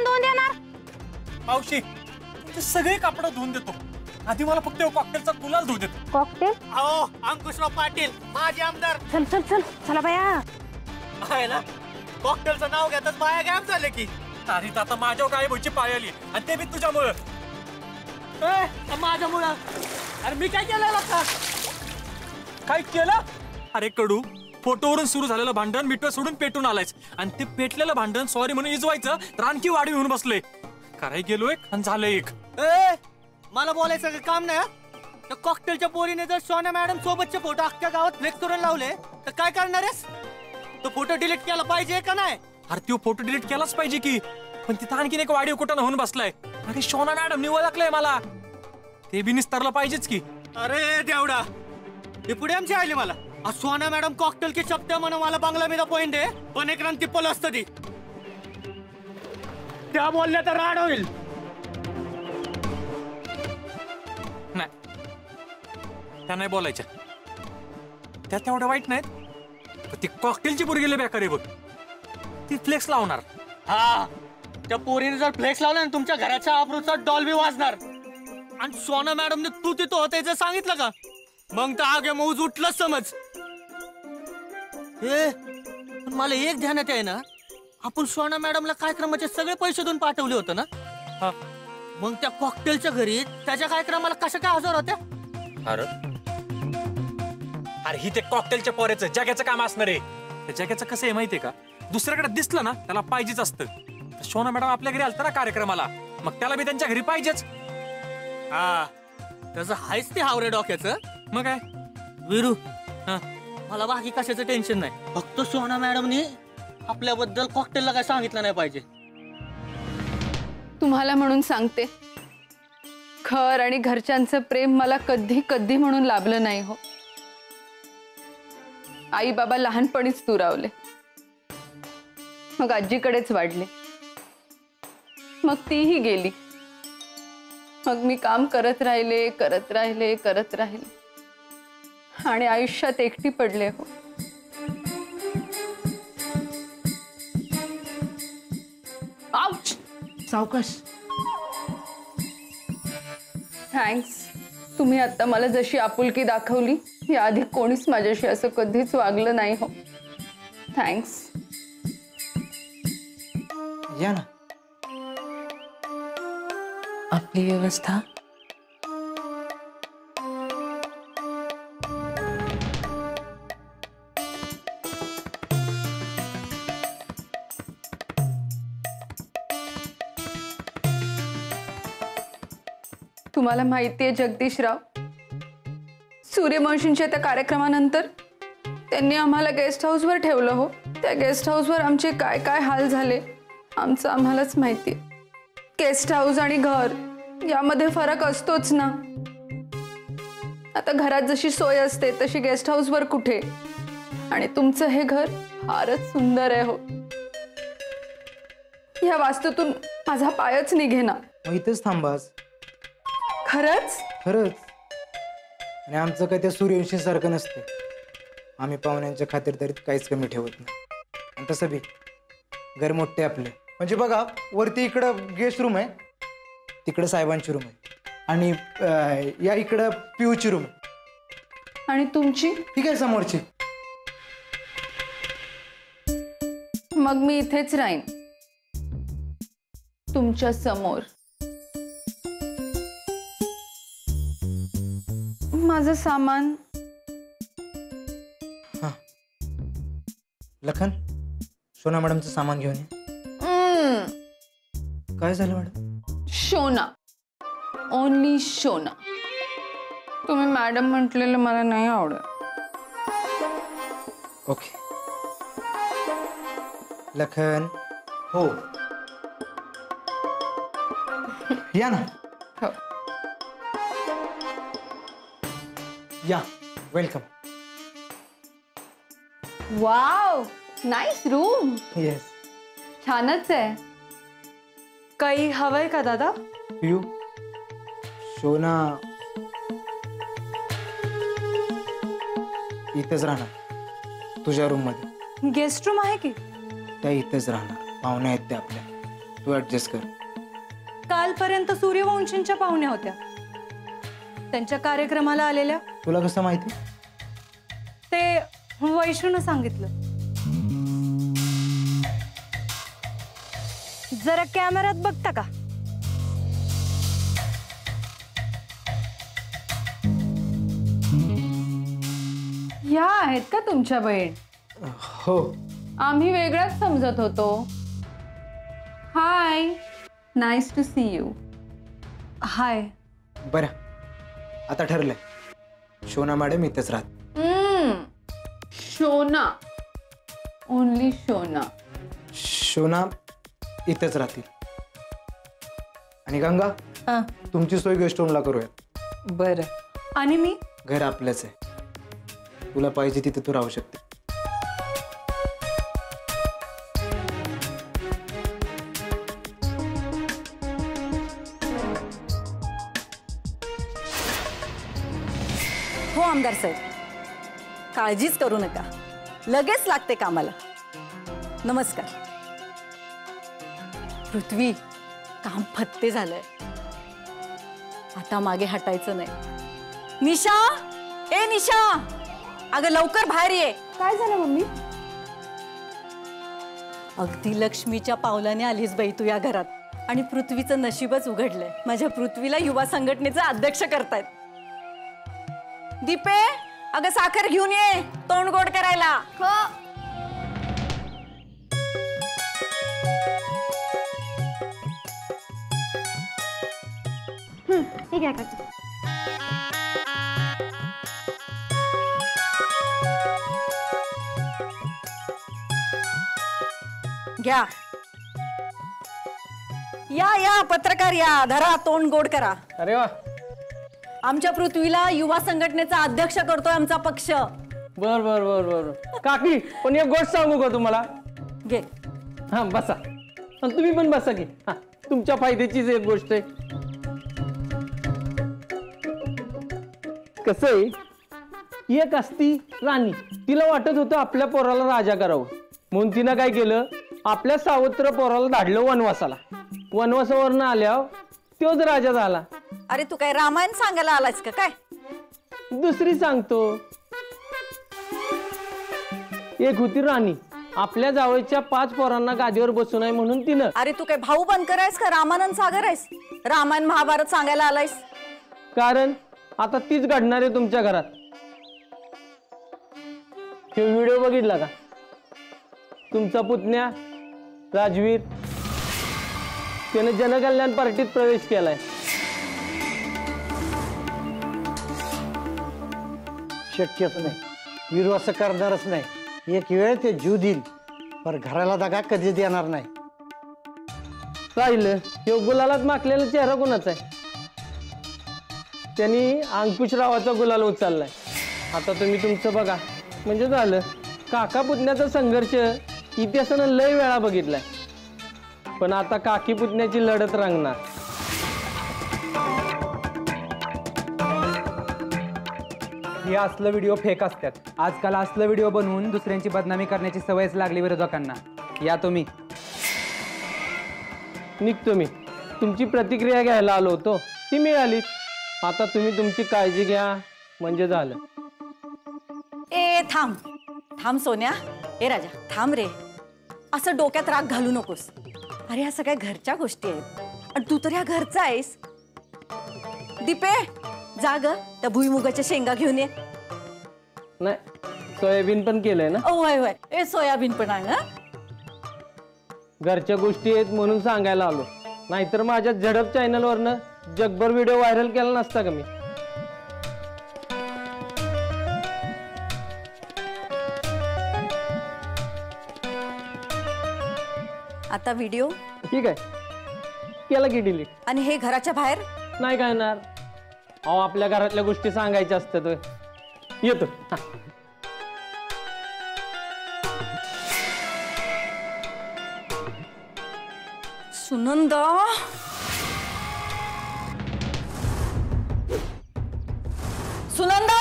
कोण धुवून देणार? मावशी तुमचे सगळे कपडे धुवून देतो, आधी मला फक्त कॉकटेलचा गुलाल धुवू देतो. कॉकटेल? अहो अंकुशराव पाटील माझे आमदार. चल चल चल चला बाया. आहे ना कॉकटेलचं नाव घेताच बाया गायब झाले की. अरे आता माझ्यावर गायब व्हायची पाळी आली आणि ते बी तुझ्यामुळं. माझ्यामुळं? अरे मी काय केलं का? काय केलं? अरे कडू, फोटोवरून सुरू झालेलं भांडण मिटवर सोडून पेटून आलायच आणि ते पेटलेलं भांडण सॉरी म्हणून इजवायचं तर आणखी वाढी होऊन बसले. कराय गेलो एक आणि झालं एक. मला बोलायचं काम नाही. तर कॉकटेलच्या पोरीने जर सोना मॅडम सोबतचे फोटो अख्ख्या गावात फ्लेक्स करून लावले तर काय करणार आहेस? तो फोटो डिलीट केला पाहिजे का नाही? अरे तो फोटो डिलीट केलाच पाहिजे की, पण तिथं आणखीन एक वाढीव कुठं होऊन बसलाय. अरे सोना मॅडम ओळखलंय मला, ते बी निस्तारलं पाहिजेच की. अरे देवडा, हे पुढे आमची आली मला. सोना मॅडम कॉकटेल की शब्द म्हणून मला बांगला मी पॉइंट आहे, पण एक रन तिप्पल असतं ती. त्या बोलल्या तर राड होईल. नाही त्या नाही बोलायच्या, त्या तेवढ्या वाईट नाहीत. ती कॉकटेलची पोरगी लय बेकार आहे बघ, ती फ्लेक्स लावणार. हा त्या पोरीने जर फ्लेक्स लावला ना तुमच्या घराच्या आबरूचा डॉल बी वाजणार. आणि सोना मॅडमने तू तिथं होते जर सांगितलं का मग तर आगे मौज उठलंच समज. पण मला एक ध्यानात आहे ना, आपण सोना मॅडमला कार्यक्रमाचे सगळे पैसे देऊन पाठवले होते ना. मग त्या कॉकटेलच्या घरी त्याच्या कार्यक्रमाला कशा काय हजर होत्या? अरे अरे ही ते कॉकटेलच्या पोऱ्याचं जगाचं काम असणार आहे. त्या जगाचं कसं आहे माहितीये का, दुसऱ्याकडे दिसलं ना त्याला पाहिजेच असतं. सोना मॅडम आपल्या घरी आलता ना कार्यक्रमाला, मग त्याला बी त्यांच्या घरी पाहिजेच. हा तसं हायच ते हावरे डोक्याचं. मग काय विरू, मला बाकी कशाचं टेन्शन नाही. फक्त सोना मॅडमनी आपल्याबद्दल कॉकटेलला काय सांगितलं नाही पाहिजे. तुम्हाला म्हणून सांगते, घर आणि घरच्यांचं प्रेम मला कधी कधी म्हणून लाभलं नाही हो. आई बाबा लहानपणीच दुरावले, मग आजीकडेच वाढले, मग तीही गेली. मग मी काम करत राहिले आणि आयुष्यात एकटी पडले हो. आउच! सावकाश. थँक्स. तुम्ही आता मला जशी आपुलकी दाखवली याआधी कोणीच माझ्याशी असं कधीच वागलं नाही हो. थँक्स. या ना. आपली व्यवस्था. तुम्हाला माहितीये जगदीशराव, सूर्यवंशींच्या त्या कार्यक्रमानंतर त्यांनी आम्हाला गेस्ट हाऊसवर ठेवलं हो. त्या गेस्ट हाऊसवर आमचे काय काय हाल झाले आमचं आम्हालाच माहिती. गेस्ट हाऊस आणि घर यामध्ये फरक असतोच ना. आता घरात जशी सोय असते तशी गेस्ट हाऊसवर कुठे. आणि तुमचं हे घर फारच सुंदर आहे हो. या वास्तूतून माझा पायच निघेना. मग इथेच थांबास. खरंच खरंच. आणि आमचं काही त्या सूर्यवंशीसारखं नसतं. आम्ही पाहुण्यांच्या खातिरदारीत काहीच कमी ठेवत नाही. आणि तसं बी घर मोठे आपलं. म्हणजे बघा, वरती इकडं गेस्ट रूम आहे, तिकडं साहेबांची रूम आहे, आणि या इकडं पिऊची रूम आहे. आणि तुमची? ठीक आहे समोरची. मग मी इथेच राहीन तुमच्या समोर. माझं सामान. हा लखन, सोना मॅडमचं सामान घेऊन ये. काय झालं मॅडम? शोना, ओनली शोना. तुम्ही मॅडम म्हटलेलं मला नाही आवडत. ओके लखन. हो या ना. हो. या, welcome. Wow, nice room. Yes. छानच आहे. काही हवंय का दादा? पिऊ, शोना इथेच राहणार तुझ्या रूम मध्ये. गेस्ट रूम आहे की? त्या इथेच राहणार. पाहुणे आहेत ते आपल्या. तू ऍडजस्ट कर. कालपर्यंत सूर्यवंशींच्या पाहुण्या होत्या. त्यांच्या कार्यक्रमाला आलेल्या तुला कसं माहिती? ते वैशूनं सांगितलं. जरा कॅमेऱ्यात बघता का? ह्या आहेत का तुमच्या बहीण? हो. आम्ही वेगळाच समजत होतो. हाय, नाईस टू सी यू. हाय. बरं, आता ठरलंय. शोना मॅडम इथेच राहत. शोना, ओनली शोना. शोना इथेच राहतील. आणि गंगा, तुमची सोय गेस्ट रूमला करूया. बरं. आणि मी? घर आपलंच आहे. तुला पाहिजे तिथे तू राहू शकते. हो आमदार साहेब, काळजीच करू नका, लगेच लागते कामाला. नमस्कार. पृथ्वी, काम फत्ते झालंय, आता मागे हटायचं नाही. निशा, ए निशा, अगं लवकर बाहेर ये. काय झालं मम्मी? अगदी लक्ष्मीच्या पावलाने आलीस बाई तू या घरात. आणि पृथ्वीचं नशीबच उघडलंय. माझ्या पृथ्वीला युवा संघटनेचा अध्यक्ष करतायत. दीपे, अगं साखर घेऊन ये, तोंड गोड करायला. ठीक आहे का? घ्या. या पत्रकार या, धरा, तोंड गोड करा. अरे वा. आमच्या पृथ्वीला युवा संघटनेचा अध्यक्ष करतोय आमचा पक्ष. बर बर बर बर. काकी, पण एक गोष्ट सांगू का तुम्हाला? घे. हा बसा. आणि तुम्ही पण बसा की. हा, तुमच्या फायद्याचीच एक गोष्ट आहे. कसं आहे, एक असती राणी, तिला वाटत होतं आपल्या पोराला राजा करावं, म्हणून तिनं काय केलं, आपल्या सावत्र पोराला धाडलं वनवासाला. वनवासावरनं आल्यावर तोच राजा झाला. अरे तू काय रामायण सांगायला आलास का काय? दुसरी सांगतो. एक होती राणी, आपल्या जावळच्या 5 पोरांना गादीवर बसू नये म्हणून तिनं. अरे तू काय भाऊ बनकर आहेस का रामानंद सागर आहेस? रामायण महाभारत सांगायला आलायस? कारण आता तीच घडणार आहे तुमच्या घरात. हे व्हिडिओ बघितला का? तुमचा पुतण्या राजवीर, त्याने जनकल्याण पार्टीत प्रवेश केलाय. शक्यच नाही, वीरू असं करणारच नाही. एक वेळ ते जीव देईल, पण घराला दगा कधी देणार नाही. राहिलं हे गुलालात माखलेला चेहरा कोणाचा आहे? त्यांनी अंकुशरावाचा गुलाल उचललाय. आता तुम्ही तुमचं बघा, म्हणजे झालं. काका पुतण्याचा संघर्ष इतिहासानं लय वेळा बघितलाय, पण आता काकी पुतण्याची लढत रंगणार. हे असलं व्हिडिओ फेक असतात. आजकाल असलं व्हिडिओ बनवून दुसऱ्यांची बदनामी करण्याची सवयच लागली विरोधकांना. या तुम्ही. निघतो मी. तुमची प्रतिक्रिया घ्यायला आलो होतो, ती मिळाली. आता तुम्ही तुमची काळजी घ्या, म्हणजे झालं. ए थांब थांब सोन्या. ए राजा थांब रे, असं डोक्यात राग घालू नकोस. अरे ह्या सगळ्या घरच्या गोष्टी आहेत, आणि तू तर ह्या घरचा आहेस. दीपे, जा ग त्या भुईमुगाच्या शेंगा घेऊन ये. नाही, सोयाबीन पण केलंय ना? होय होय, ए सोयाबीन पण आहे ना. घरच्या गोष्टी आहेत म्हणून सांगायला आलो, नाहीतर माझ्या झडप चॅनलवरनं जगभर व्हिडिओ व्हायरल केला नसता का मी. आता व्हिडिओ ठीक आहे, केला की डिलीट. आणि हे घराच्या बाहेर नाही काय येणार. अहो, आपल्या घरातल्या गोष्टी सांगायच्या असतात. येतो. सुनंदा, सुनंदा,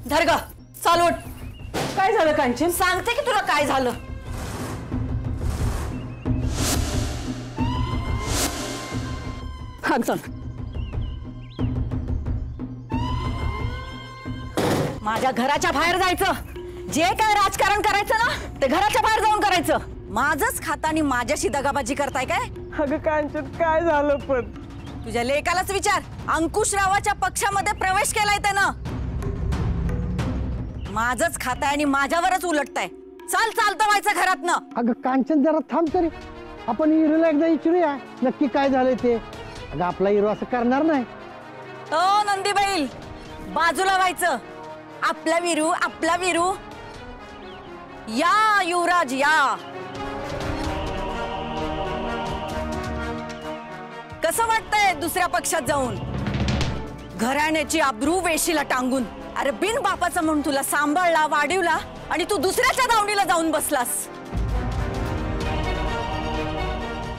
धर ग, चाल उठ. काय झालं कांचन? सांगते की तुला काय झालं. सांग माझ्या घराच्या बाहेर जायचं। जे काय राजकारण करायचं ना ते घराच्या बाहेर जाऊन करायचं। माझंच खाता आणि माझ्याशी दगाबाजी करताय काय? अगं कांचन काय झालं पण? तुझ्या लेकालाच विचार, अंकुशरावाच्या पक्षामध्ये प्रवेश केलाय त्यानं। माझंच खाताय आणि माझ्यावरच उलटताय। चालतं व्हायचं घरातनं। अगं कांचन जरा थांब तरी, आपण हिरोला एकदा विचारूया नक्की काय झालंय ते। अगं आपला हिरो असं करणार नाही। ओ नंदीबैल, बाजूला व्हायचं। आपला वीरू या युवराज या। कसं वाटतंय दुसऱ्या पक्षात जाऊन? घराण्याची आबरू वेशीला टांगून। अरे बिन बापाचं म्हणून तुला सांभाळला वाढीवला आणि तू दुसऱ्याच्या दावणीला जाऊन बसलास।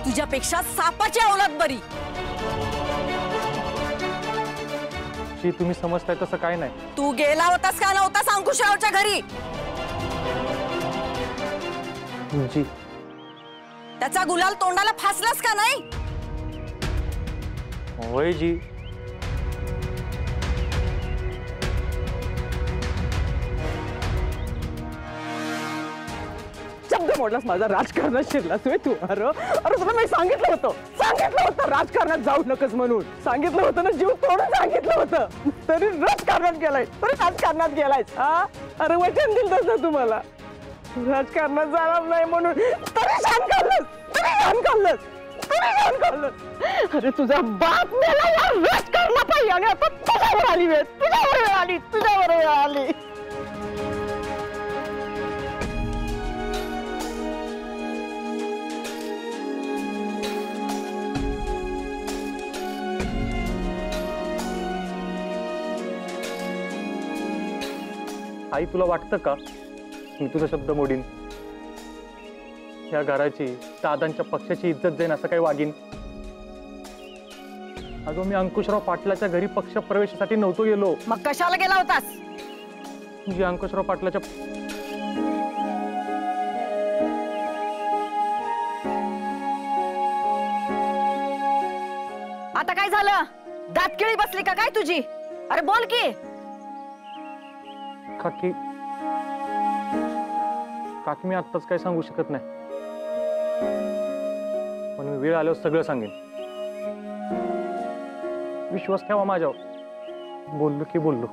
तुझ्यापेक्षा सापाची औलाद बरी। तुम्ही समजताय तसं काय नाही। तू गेला होतास का नव्हतास अंकुशरावच्या घरी? जी त्याचा गुलाल तोंडाला फासलास का नाही? होय जी। शब्द मोडलास माझा, राजकारणात शिरलास होय तू। अरे तुला मी सांगितलं होतं राजकारणात जाऊ नकस म्हणून। सांगितलं होतं ना, जीव तोडून सांगितलं होतं, तरी राजकारणात गेलायस हा? अरे वचन दिलं तसं तुम्हाला राजकारणात जाणार नाही म्हणून, तरी शान खाल्लंस। अरे तुझा बाप मेला या राजकारणापायी आणि आता तुझ्यावर आली वेळ, तुझ्यावर वेळ आली। आई तुला वाटतं का मी तुझा शब्द मोडीन? या घराची, दादांच्या पक्षाची इज्जत जाईन असं काही वागीन? अगं मी अंकुशराव पाटलाच्या घरी पक्ष प्रवेशासाठी नव्हतो गेलो। मग कशाला गेला होतास? जी अंकुशराव पाटलाच्या आता काय झालं? दातकिळी बसली का काय तुझी? अरे बोल की। काकी मी आत्ताच काय सांगू शकत नाही, पण मी वेळ आल्यावर सगळं सांगेन। विश्वास ठेवा माझ्यावर, बोललो की बोललो।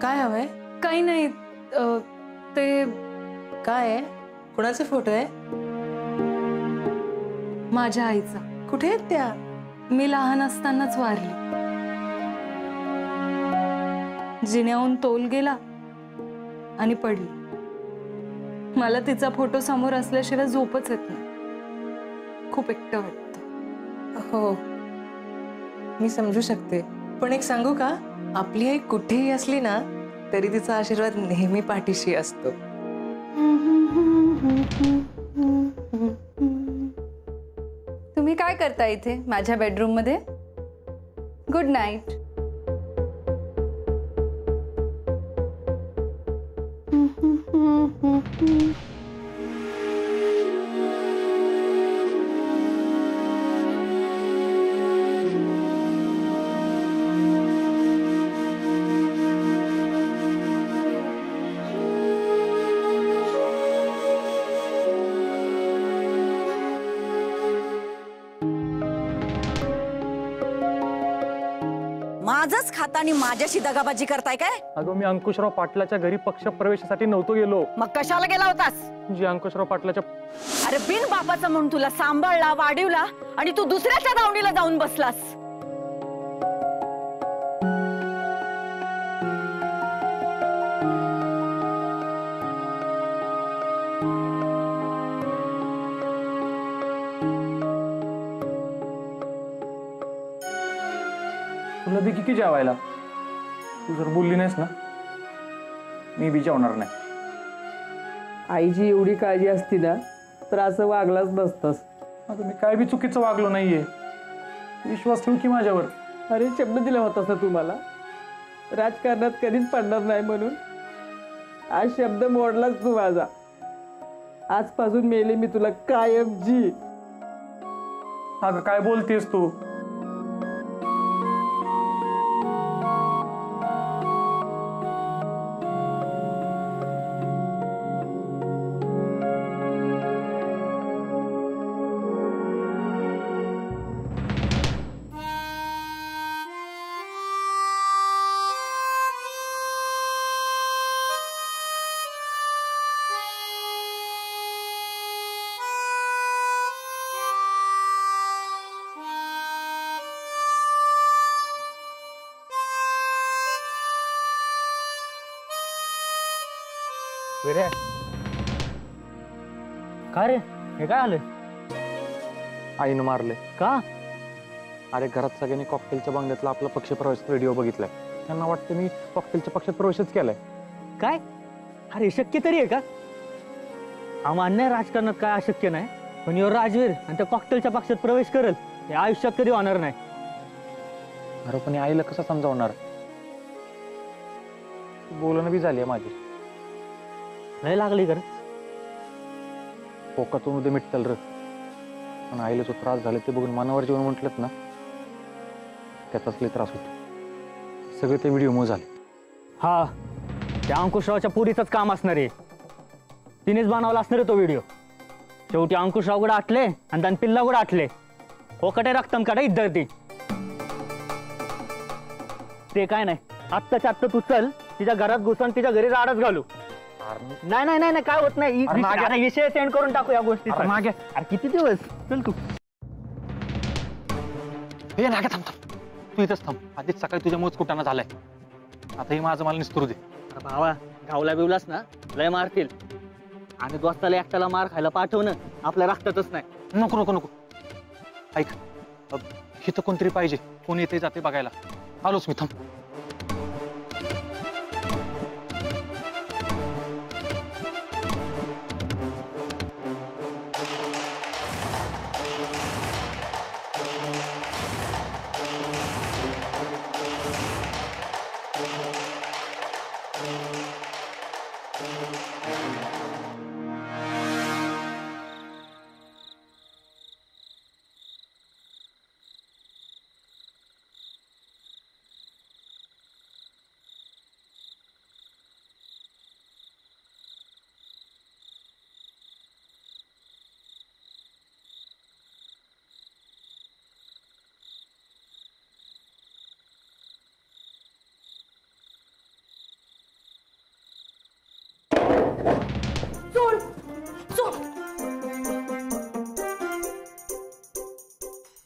काय हवंय? काही नाही, ते काय आहे? कुणाचे फोटो आहे? माझ्या आईचा। कुठे आहेत त्या? मी लहान असतानाच वारली। जिन्याहून तोल गेला आणि पडली। मला तिचा फोटो समोर असल्याशिवाय झोपच येत नाही। खूप एकटं वाटतं। हो, मी समजू शकते, पण एक सांगू का? आपली आई कुठेही असली ना तरी तिचा आशीर्वाद नेहमी पाठीशी असतो। तुम्ही काय करता इथे माझ्या बेडरूम मध्ये? Good night. माझंच खाता आणि माझ्याशी दगाबाजी करताय काय? अगं मी अंकुशराव पाटलाच्या घरी पक्ष प्रवेशासाठी नव्हतो गेलो. मग कशाला गेला होतास? जी अंकुशराव पाटलाच्या अरे बिन बापाचं म्हणून तुला सांभाळला, वाढीवला आणि तू दुसऱ्याच्या दावणीला जाऊन बसलास. तुला दे की जेवायला. तू जर बोलली नाहीस ना मी बी जेवणार नाही. आईची एवढी काळजी असती ना तर असं वागलाच नसतंस. आता मी काय बी चुकीचं वागलो नाहीये. विश्वास ठेव की माझ्यावर. अरे शब्द दिला होतास ना तू मला, राजकारणात कधीच पडणार नाही म्हणून. आज शब्द मोडलाच तू माझा. आजपासून मेले मी तुला कायम जी. अगं काय बोलतेस तू? काय रे, हे काय आलं? आईनं मारले. का? अरे घरात सगळ्यांनी कॉकटेलच्या बंगल्यातला आपला पक्ष प्रवेशाचा व्हिडिओ बघितलाय. त्यांना वाटतं मी कॉकटेलच्या पक्षात प्रवेशच केलाय. काय? अरे शक्य तरी आहे का? हा मान्य आहे राजकारणात काय अशक्य नाही, पण यो राजवीर आणि त्या कॉकटेलच्या पक्षात प्रवेश करेल हे आयुष्यात कधी होणार नाही. अरे पण आईला कसं समजावणार? बोलणं बी झाली माझी. नाही लागली कर पोकातून उद्या मिटल र. पण आईला जो त्रास झाला ते बघून मनावर जेवण म्हटलं ना त्याचाच लई त्रास होतो. सगळे ते व्हिडिओ मुळे झाले. हा, त्या अंकुशरावच्या पुरीचंच काम असणार आहे. तिनेच बनवला असणार आहे तो व्हिडिओ. शेवटी अंकुशराव गुडा आटले आणि त्यान पिल्ला गुडा आटले. ओकटे रक्तम काढा इद्दरती. ते काय नाही, आत्ताच्या आत्ता तू चल तिच्या घरात घुसून तिच्या घरी राडच घालू. नाही नाही नाही काय होत नाही. विषय सेंड करून टाकू या गोष्टी. अरे किती दिवस? चल तू. हे नागे थांब थांब. तू इथंच थांब. आधीच सकाळी तुझ्या मोज कुटाणा झालाय. आता हे माझं मला निस्तरू दे. अरे भावा, गावला बिवलास ना लय मारतील. आणि दोस्ताला एकट्याला मार खायला पाठवणं आपल्या रक्तातच नाही. नको नको नको. ऐक, इथं कोणतरी पाहिजे. कोणी येते जाते बघायला. आलोच मी, थांब.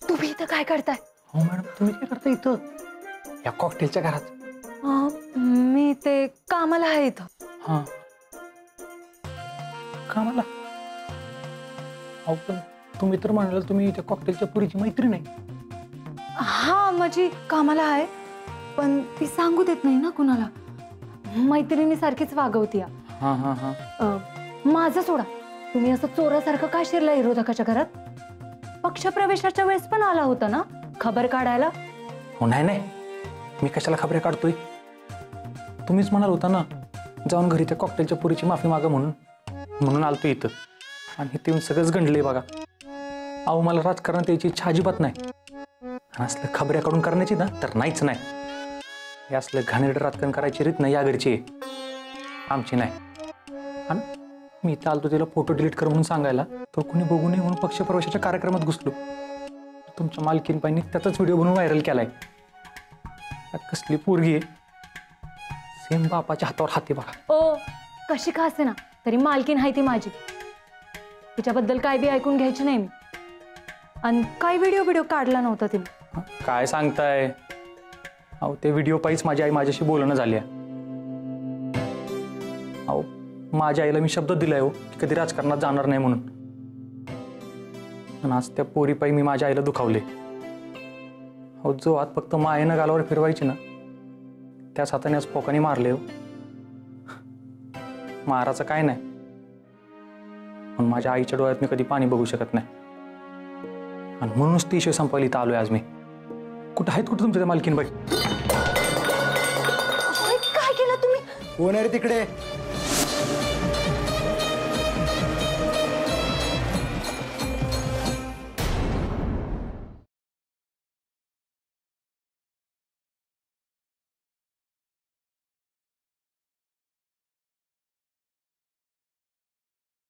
तुम्ही इथं काय करताय? हो मॅडम, तुम्ही काय करता इथं या कॉकटेलच्या घरात? मी ते कामाला आहे इथं. हा, कामाला? अहो पण तुम्ही तर म्हणाल तुम्ही त्या कॉकटेलच्या पुरीची मैत्रीण आहे. हा, माझी कामाला आहे, पण ती सांगू देत नाही ना कुणाला. मैत्रिणी सारखीच वागवती. हा हा हा. माझं सोडा, तुम्ही असं चोरासारखं का शिरला विरोधकाच्या घरात? पक्षप्रवेशाच्या वेळेस पण आला होता ना खबर काढायला? हो नाही नाही, मी कशाला खबऱ्या काढतोय? तुम्हीच म्हणाल होता ना जाऊन घरी त्या कॉकटेलच्या पुरीची माफी मागा म्हणून आलतो इथं. आणि इथे येऊन सगळंच गंडलंय बघा. अहो मला राजकारणात यायची इच्छा अजिबात नाही. असलं खबऱ्या काढून करण्याची ना तर नाहीच नाही. हे असलं घाणेरडं राजकारण करायची रीत नाही या घरची, आमची नाही. आणि मी इथं आलतो तिला फोटो डिलीट कर म्हणून सांगायला, तर कुणी बघू नये म्हणून पक्षप्रवेशाच्या कार्यक्रमात घुसलो. तुमच्या मालकीनबाईंनी त्याचाच व्हिडिओ बनवून व्हायरल केलाय. कसली पोरगी आहे, सेम बापाच्या हातावर हाती बघा. ओ कशी का असे ना तरी मालकीन आहे ती माझी. तिच्याबद्दल काय बी ऐकून घ्यायची नाही मी. आणि काय व्हिडिओ काढला नव्हता तिने. काय सांगताय? अहो ते व्हिडिओ पाहिजे माझी आई माझ्याशी बोलणं झाली आहे. अहो माझ्या आईला मी शब्द दिलाय हो की कधी राजकारणात जाणार नाही म्हणून. आणि आज त्या पोरीपायी मी माझ्या आईला दुखावले. अहो जो हात फक्त मायेनं गालावर फिरवायची ना त्याच हाताने आज पोकाने मारले हो. माराचं काय नाही, पण माझ्या आईच्या डोळ्यात मी कधी पाणी बघू शकत नाही. आणि म्हणूनच ती विषय संपवली इथं आलोय आज मी. कुठं आहेत कुठं तुमच्या त्या मालकीन बाई? काय केलं तुम्ही? कोण आहे रे तिकडे?